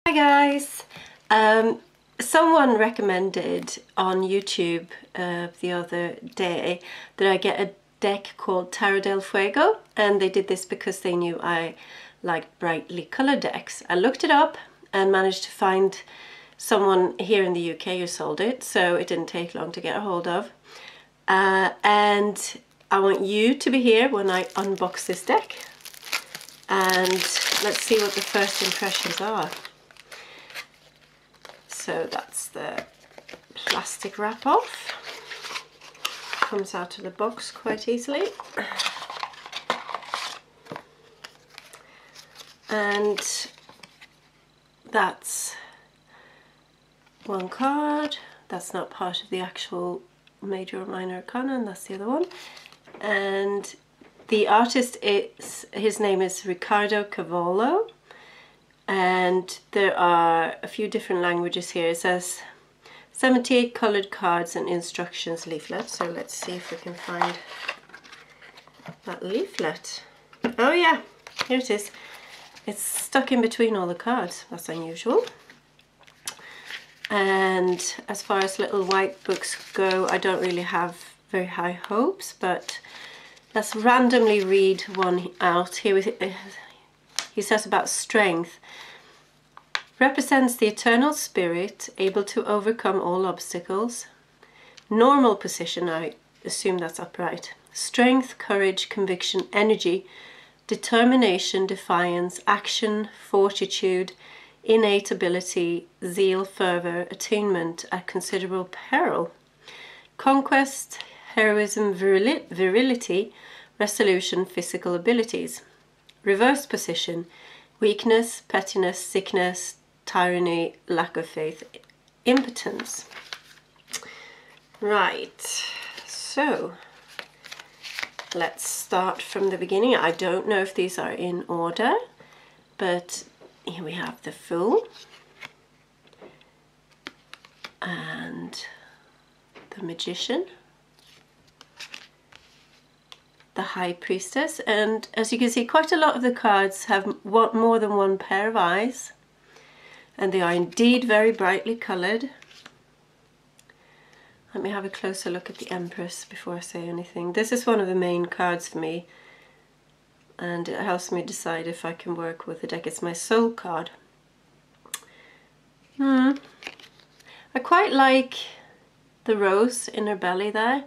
Hi guys! Someone recommended on YouTube the other day that I get a deck called Tarot del Fuego, and they did this because they knew I liked brightly coloured decks. I looked it up and managed to find someone here in the UK who sold it, so it didn't take long to get a hold of. And I want you to be here when I unbox this deck, and let's see what the first impressions are. So that's the plastic wrap off. Comes out of the box quite easily. And that's one card. That's not part of the actual major or minor arcana, and that's the other one. And the artist his name is Ricardo Cavolo. And there are a few different languages here. It says 78 coloured cards and instructions leaflet. So let's see if we can find that leaflet. Oh yeah, here it is. It's stuck in between all the cards. That's unusual. And as far as little white books go, I don't really have very high hopes, but let's randomly read one out. Here he says about strength. Represents the eternal spirit, able to overcome all obstacles. Normal position, I assume that's upright. Strength, courage, conviction, energy, determination, defiance, action, fortitude, innate ability, zeal, fervour, attunement at considerable peril. Conquest, heroism, virility, resolution, physical abilities. Reverse position, weakness, pettiness, sickness, tyranny, lack of faith, impotence. Right, so let's start from the beginning. I don't know if these are in order, but here we have the Fool and the Magician, the High Priestess, and as you can see, quite a lot of the cards have more than one pair of eyes, and they are indeed very brightly coloured. Let me have a closer look at the Empress before I say anything. This is one of the main cards for me, and it helps me decide if I can work with the deck. It's my soul card. I quite like the rose in her belly there.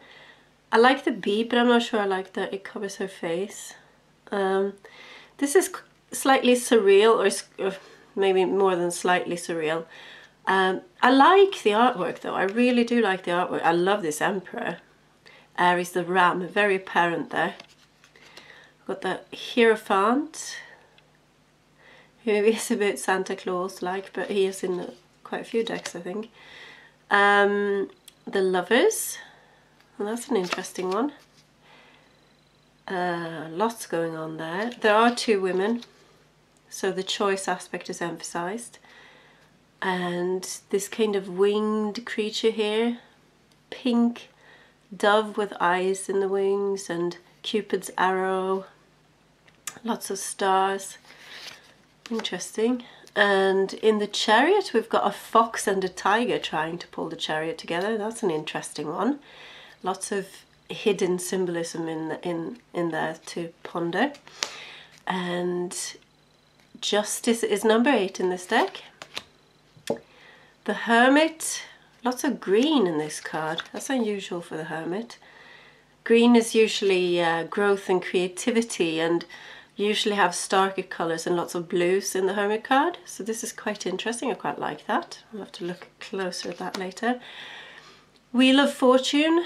I like the bee, but I'm not sure I like that it covers her face. This is slightly surreal, or maybe more than slightly surreal. I like the artwork though, I really do like the artwork. I love this Emperor. Aries the Ram, very apparent there. Got the Hierophant, who is a bit Santa Claus-like, but he is in quite a few decks, I think. The Lovers, well, that's an interesting one. Lots going on there. There are two women, so the choice aspect is emphasized. And this kind of winged creature here, pink dove with eyes in the wings, and Cupid's arrow, lots of stars, interesting. And in the Chariot we've got a fox and a tiger trying to pull the chariot together. That's an interesting one. Lots of hidden symbolism in there to ponder. And Justice is number 8 in this deck. The Hermit, lots of green in this card. That's unusual for the Hermit. Green is usually growth and creativity, and usually have starker colours and lots of blues in the Hermit card. So this is quite interesting, I quite like that. I'll have to look closer at that later. Wheel of Fortune.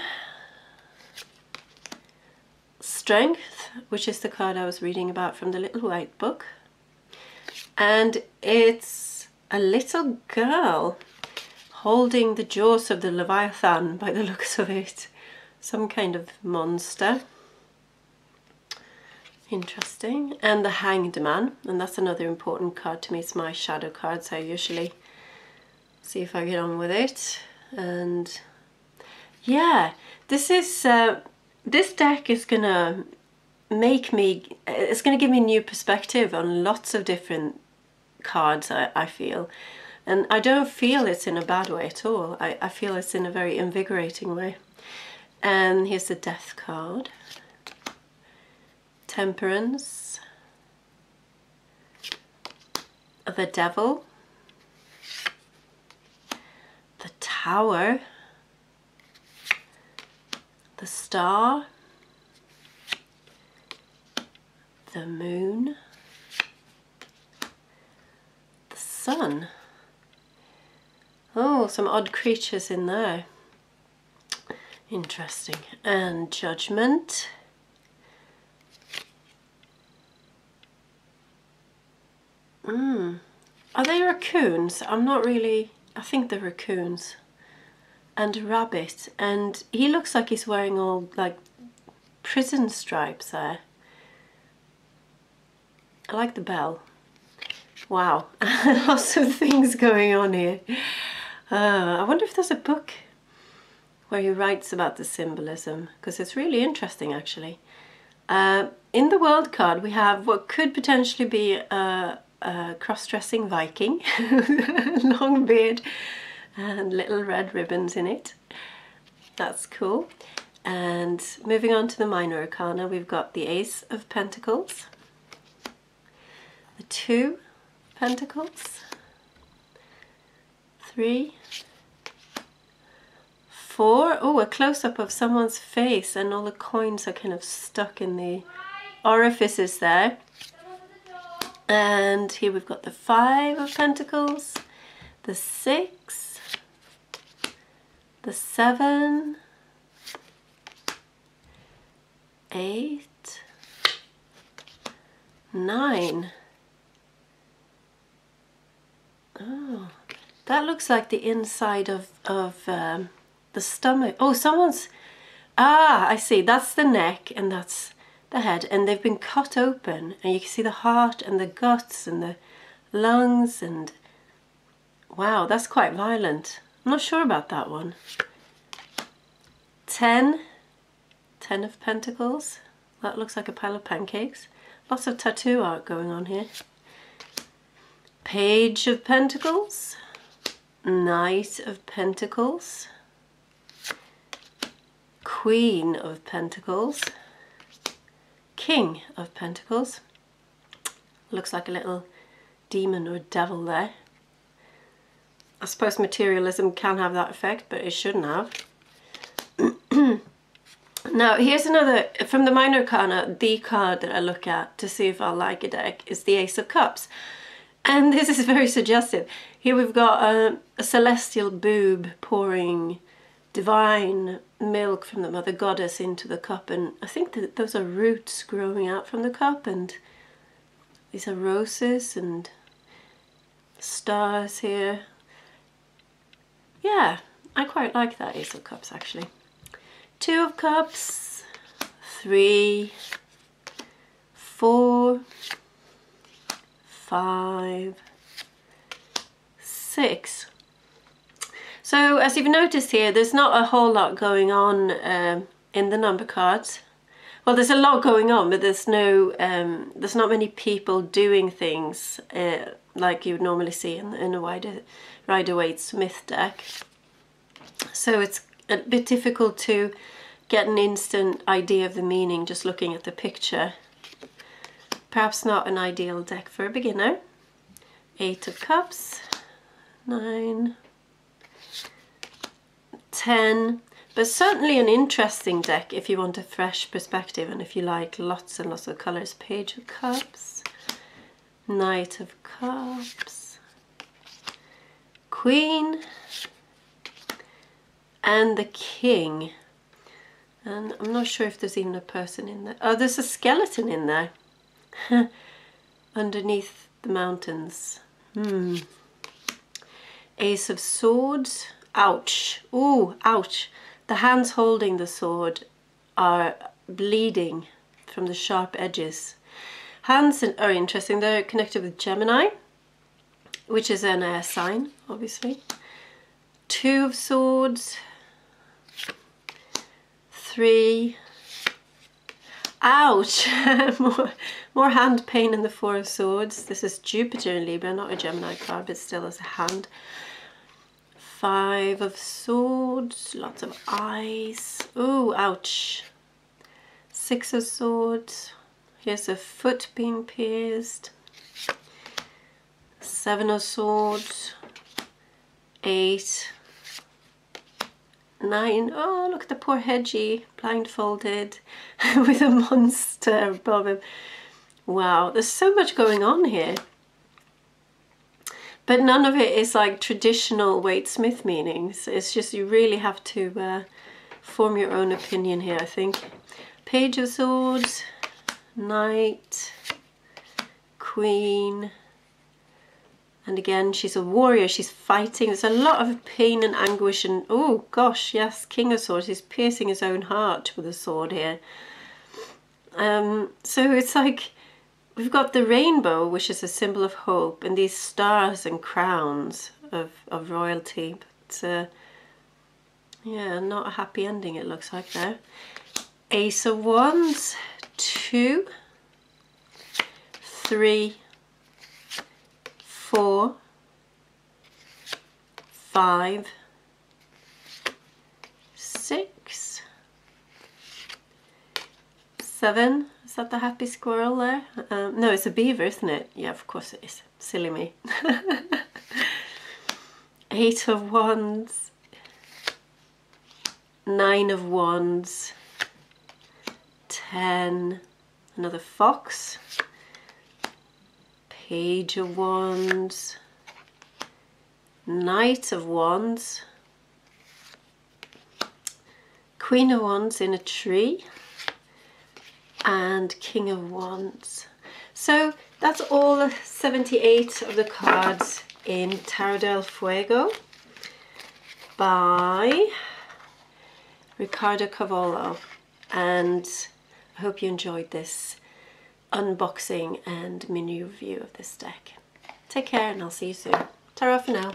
Strength, which is the card I was reading about from the Little White Book. And it's a little girl holding the jaws of the Leviathan by the looks of it. Some kind of monster. Interesting. And the Hanged Man, and that's another important card to me. It's my shadow cards. I usually see if I get on with it. And yeah, this deck is gonna make me, it's gonna give me new perspective on lots of different cards, I feel. And I don't feel it's in a bad way at all. I feel it's in a very invigorating way. And here's the Death card. Temperance. The Devil. The Tower. The Star. The Moon. The Sun. Oh, some odd creatures in there. Interesting. And Judgment. Are they raccoons? I'm not really... I think they're raccoons. And a rabbit. And he looks like he's wearing all like prison stripes there. I like the bell. Wow. Lots of things going on here. I wonder if there's a book where he writes about the symbolism, because it's really interesting actually. In the World card we have what could potentially be a cross-dressing Viking, long beard and little red ribbons in it. That's cool. And moving on to the Minor Arcana, we've got the Ace of Pentacles, the Two of Pentacles, 3, 4. Oh, a close-up of someone's face and all the coins are kind of stuck in the orifices there. And here we've got the 5 of Pentacles, the 6, the 7, 8, 9. Oh, that looks like the inside of the stomach. Oh, someone's... Ah, I see. That's the neck and that's the head. And they've been cut open. And you can see the heart and the guts and the lungs. And wow, that's quite violent. I'm not sure about that one. 10 of Pentacles. That looks like a pile of pancakes. Lots of tattoo art going on here. Page of Pentacles. Knight of Pentacles. Queen of Pentacles. King of Pentacles. Looks like a little demon or devil there. I suppose materialism can have that effect, but it shouldn't have. Now, here's another, from the Minor Arcana, the card that I look at to see if I like a deck is the Ace of Cups. And this is very suggestive. Here we've got a celestial boob pouring divine milk from the Mother Goddess into the cup. And I think that those are roots growing out from the cup. And these are roses and stars here. Yeah, I quite like that Ace of Cups actually. 2 of Cups, 3, 4, 5, 6. So as you've noticed here, there's not a whole lot going on in the number cards. Well, there's a lot going on, but there's not many people doing things like you would normally see in a Rider-Waite-Smith deck. So it's a bit difficult to get an instant idea of the meaning just looking at the picture. Perhaps not an ideal deck for a beginner. 8 of Cups, 9, 10, but certainly an interesting deck if you want a fresh perspective and if you like lots and lots of colours. Page of Cups, Knight of Cups, Queen, and the King. And I'm not sure if there's even a person in there. Oh, there's a skeleton in there. Underneath the mountains. Ace of Swords. Ouch. Ooh, ouch. The hands holding the sword are bleeding from the sharp edges. Hands are interesting. They're connected with Gemini, which is an air sign, obviously. 2 of Swords. 3. Ouch! more hand pain in the Four of Swords. This is Jupiter in Libra, not a Gemini card, but still as a hand. Five of Swords, lots of eyes. Ooh, ouch. Six of Swords. Here's a foot being pierced. Seven of Swords. Eight. Nine. Oh, look at the poor Hedgie, blindfolded with a monster above him. Wow, there's so much going on here. But none of it is like traditional Waite Smith meanings. It's just you really have to form your own opinion here, I think. Page of Swords, Knight, Queen. And again, she's a warrior, she's fighting. There's a lot of pain and anguish and, oh gosh, yes, King of Swords. He's piercing his own heart with a sword here. So it's like, we've got the rainbow, which is a symbol of hope, and these stars and crowns of royalty. But yeah, not a happy ending it looks like there. Ace of Wands, 2, 3, 4, 5, 6, 7. Is that the happy squirrel there? No, it's a beaver, isn't it? Yeah, of course it is. Silly me. 8 of Wands, 9 of Wands, 10, another fox. Page of Wands, Knight of Wands, Queen of Wands in a tree, and King of Wands. So that's all 78 of the cards in Tarot del Fuego by Ricardo Cavolo, and I hope you enjoyed this unboxing and mini review of this deck. Take care and I'll see you soon. Ta-ra for now.